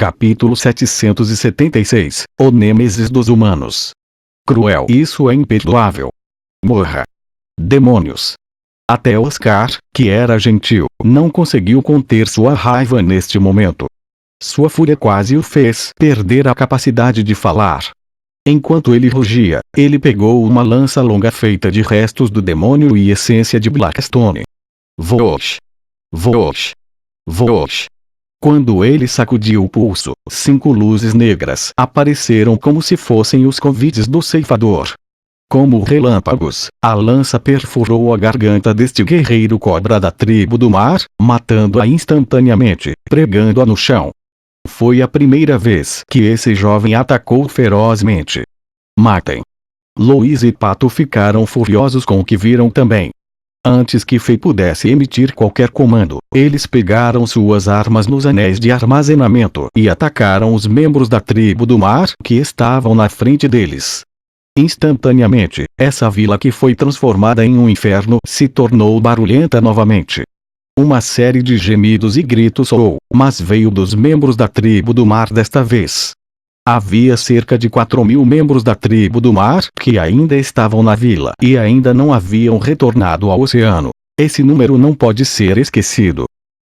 Capítulo 776. O Nêmesis dos humanos. Cruel. Isso é imperdoável. Morra. Demônios. Até Oscar, que era gentil, não conseguiu conter sua raiva neste momento. Sua fúria quase o fez perder a capacidade de falar. Enquanto ele rugia, ele pegou uma lança longa feita de restos do demônio e essência de Blackstone. Voosh! Voosh! Voosh! Quando ele sacudiu o pulso, 5 luzes negras apareceram como se fossem os convites do ceifador. Como relâmpagos, a lança perfurou a garganta deste guerreiro cobra da tribo do mar, matando-a instantaneamente, pregando-a no chão. Foi a primeira vez que esse jovem atacou ferozmente. Matem! Louise e Pato ficaram furiosos com o que viram também. Antes que Fei pudesse emitir qualquer comando, eles pegaram suas armas nos anéis de armazenamento e atacaram os membros da tribo do mar que estavam na frente deles. Instantaneamente, essa vila que foi transformada em um inferno se tornou barulhenta novamente. Uma série de gemidos e gritos soou, mas veio dos membros da tribo do mar desta vez. Havia cerca de 4.000 membros da tribo do mar que ainda estavam na vila e ainda não haviam retornado ao oceano. Esse número não pode ser esquecido.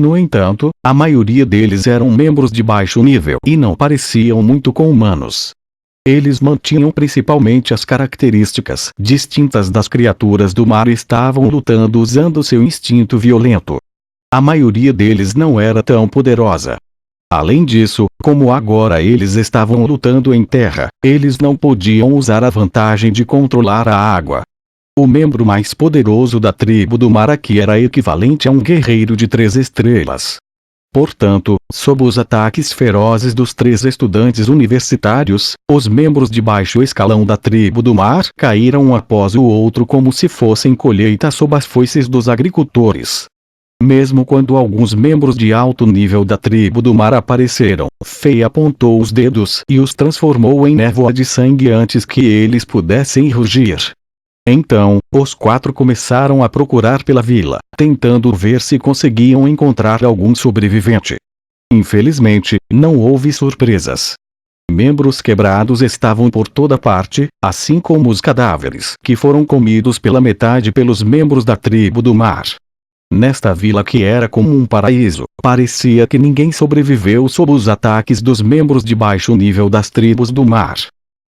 No entanto, a maioria deles eram membros de baixo nível e não pareciam muito com humanos. Eles mantinham principalmente as características distintas das criaturas do mar e estavam lutando usando seu instinto violento. A maioria deles não era tão poderosa. Além disso, como agora eles estavam lutando em terra, eles não podiam usar a vantagem de controlar a água. O membro mais poderoso da tribo do mar aqui era equivalente a um guerreiro de 3 estrelas. Portanto, sob os ataques ferozes dos 3 estudantes universitários, os membros de baixo escalão da tribo do mar caíram um após o outro como se fossem colheitas sob as foices dos agricultores. Mesmo quando alguns membros de alto nível da tribo do mar apareceram, Fei apontou os dedos e os transformou em névoa de sangue antes que eles pudessem rugir. Então, os 4 começaram a procurar pela vila, tentando ver se conseguiam encontrar algum sobrevivente. Infelizmente, não houve surpresas. Membros quebrados estavam por toda parte, assim como os cadáveres que foram comidos pela metade pelos membros da tribo do mar. Nesta vila que era como um paraíso, parecia que ninguém sobreviveu sob os ataques dos membros de baixo nível das tribos do mar.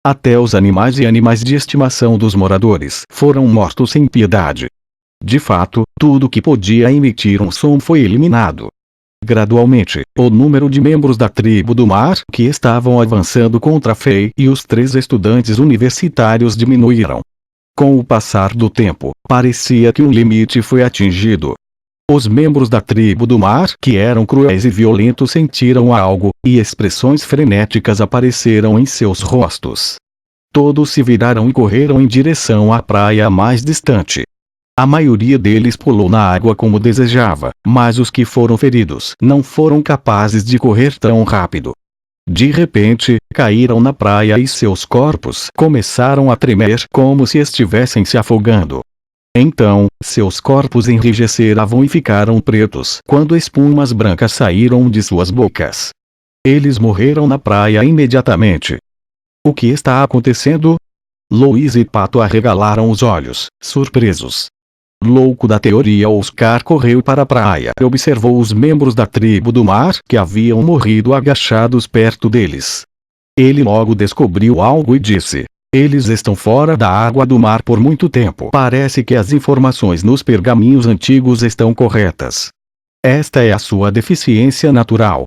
Até os animais e animais de estimação dos moradores foram mortos sem piedade. De fato, tudo que podia emitir um som foi eliminado. Gradualmente, o número de membros da tribo do mar que estavam avançando contra Fei e os 3 estudantes universitários diminuíram. Com o passar do tempo, parecia que um limite foi atingido. Os membros da tribo do mar que eram cruéis e violentos sentiram algo, e expressões frenéticas apareceram em seus rostos. Todos se viraram e correram em direção à praia mais distante. A maioria deles pulou na água como desejava, mas os que foram feridos não foram capazes de correr tão rápido. De repente, caíram na praia e seus corpos começaram a tremer como se estivessem se afogando. Então, seus corpos enrijeceram e ficaram pretos quando espumas brancas saíram de suas bocas. Eles morreram na praia imediatamente. O que está acontecendo? Louise e Pato arregalaram os olhos, surpresos. Louco da teoria, Oscar correu para a praia e observou os membros da tribo do mar que haviam morrido agachados perto deles. Ele logo descobriu algo e disse: eles estão fora da água do mar por muito tempo. Parece que as informações nos pergaminhos antigos estão corretas. Esta é a sua deficiência natural.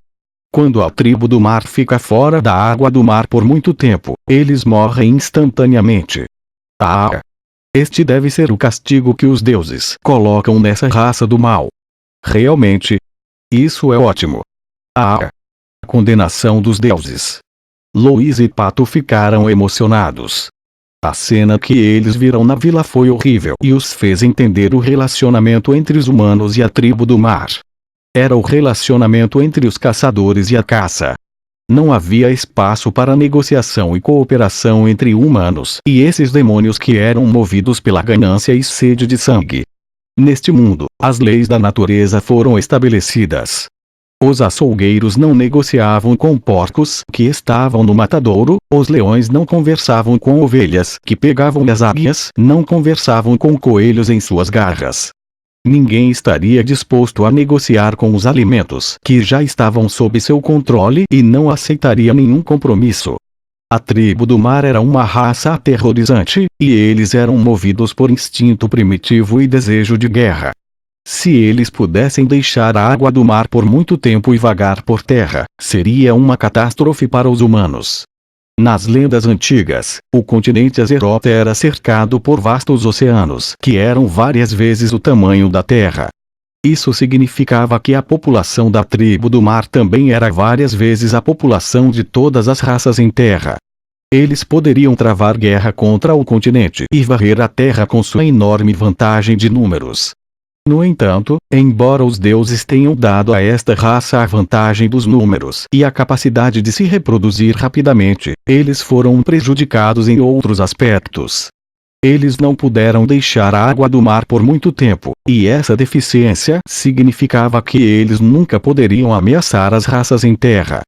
Quando a tribo do mar fica fora da água do mar por muito tempo, eles morrem instantaneamente. Ah! Este deve ser o castigo que os deuses colocam nessa raça do mal. Realmente? Isso é ótimo. Ah! A condenação dos deuses. Louise e Pato ficaram emocionados. A cena que eles viram na vila foi horrível e os fez entender o relacionamento entre os humanos e a tribo do mar. Era o relacionamento entre os caçadores e a caça. Não havia espaço para negociação e cooperação entre humanos e esses demônios que eram movidos pela ganância e sede de sangue. Neste mundo, as leis da natureza foram estabelecidas. Os açougueiros não negociavam com porcos que estavam no matadouro, os leões não conversavam com ovelhas que pegavam e as águias não conversavam com coelhos em suas garras. Ninguém estaria disposto a negociar com os alimentos que já estavam sob seu controle e não aceitaria nenhum compromisso. A tribo do mar era uma raça aterrorizante, e eles eram movidos por instinto primitivo e desejo de guerra. Se eles pudessem deixar a água do mar por muito tempo e vagar por terra, seria uma catástrofe para os humanos. Nas lendas antigas, o continente Azeroth era cercado por vastos oceanos que eram várias vezes o tamanho da Terra. Isso significava que a população da tribo do mar também era várias vezes a população de todas as raças em Terra. Eles poderiam travar guerra contra o continente e varrer a Terra com sua enorme vantagem de números. No entanto, embora os deuses tenham dado a esta raça a vantagem dos números e a capacidade de se reproduzir rapidamente, eles foram prejudicados em outros aspectos. Eles não puderam deixar a água do mar por muito tempo, e essa deficiência significava que eles nunca poderiam ameaçar as raças em terra.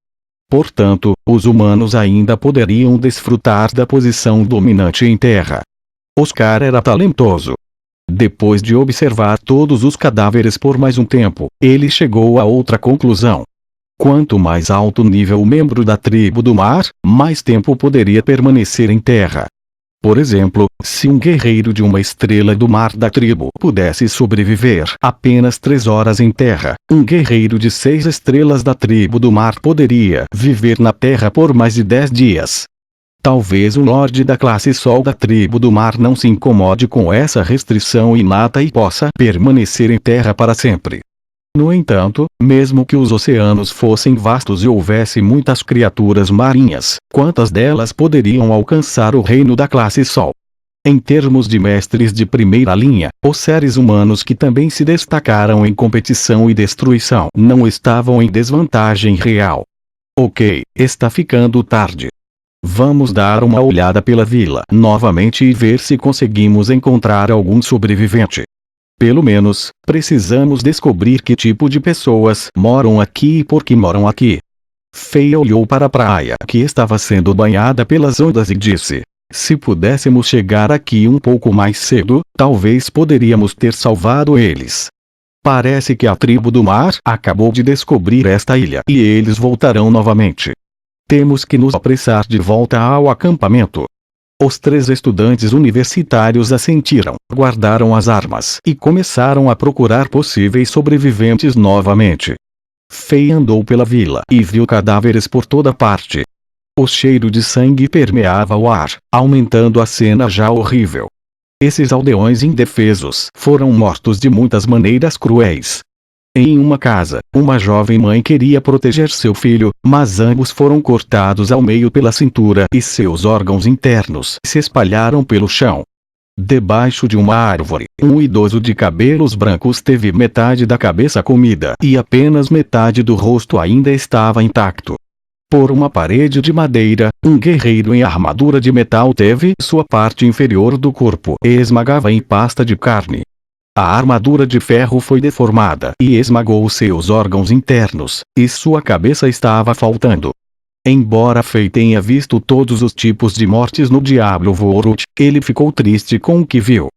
Portanto, os humanos ainda poderiam desfrutar da posição dominante em terra. Oscar era talentoso. Depois de observar todos os cadáveres por mais um tempo, ele chegou a outra conclusão. Quanto mais alto nível o membro da tribo do mar, mais tempo poderia permanecer em terra. Por exemplo, se um guerreiro de uma estrela do mar da tribo pudesse sobreviver apenas 3 horas em terra, um guerreiro de 6 estrelas da tribo do mar poderia viver na terra por mais de 10 dias. Talvez o Lorde da classe Sol da tribo do mar não se incomode com essa restrição inata e possa permanecer em terra para sempre. No entanto, mesmo que os oceanos fossem vastos e houvesse muitas criaturas marinhas, quantas delas poderiam alcançar o reino da classe Sol? Em termos de mestres de primeira linha, os seres humanos que também se destacaram em competição e destruição não estavam em desvantagem real. Ok, está ficando tarde. Vamos dar uma olhada pela vila novamente e ver se conseguimos encontrar algum sobrevivente. Pelo menos, precisamos descobrir que tipo de pessoas moram aqui e por que moram aqui. Feia olhou para a praia que estava sendo banhada pelas ondas e disse: se pudéssemos chegar aqui um pouco mais cedo, talvez poderíamos ter salvado eles. Parece que a tribo do mar acabou de descobrir esta ilha e eles voltarão novamente. Temos que nos apressar de volta ao acampamento. Os 3 estudantes universitários assentiram, guardaram as armas e começaram a procurar possíveis sobreviventes novamente. Fei andou pela vila e viu cadáveres por toda parte. O cheiro de sangue permeava o ar, aumentando a cena já horrível. Esses aldeões indefesos foram mortos de muitas maneiras cruéis. Em uma casa, uma jovem mãe queria proteger seu filho, mas ambos foram cortados ao meio pela cintura e seus órgãos internos se espalharam pelo chão. Debaixo de uma árvore, um idoso de cabelos brancos teve metade da cabeça comida e apenas metade do rosto ainda estava intacto. Por uma parede de madeira, um guerreiro em armadura de metal teve sua parte inferior do corpo esmagava em pasta de carne. A armadura de ferro foi deformada e esmagou seus órgãos internos, e sua cabeça estava faltando. Embora Fei tenha visto todos os tipos de mortes no Diablo Vorut, ele ficou triste com o que viu.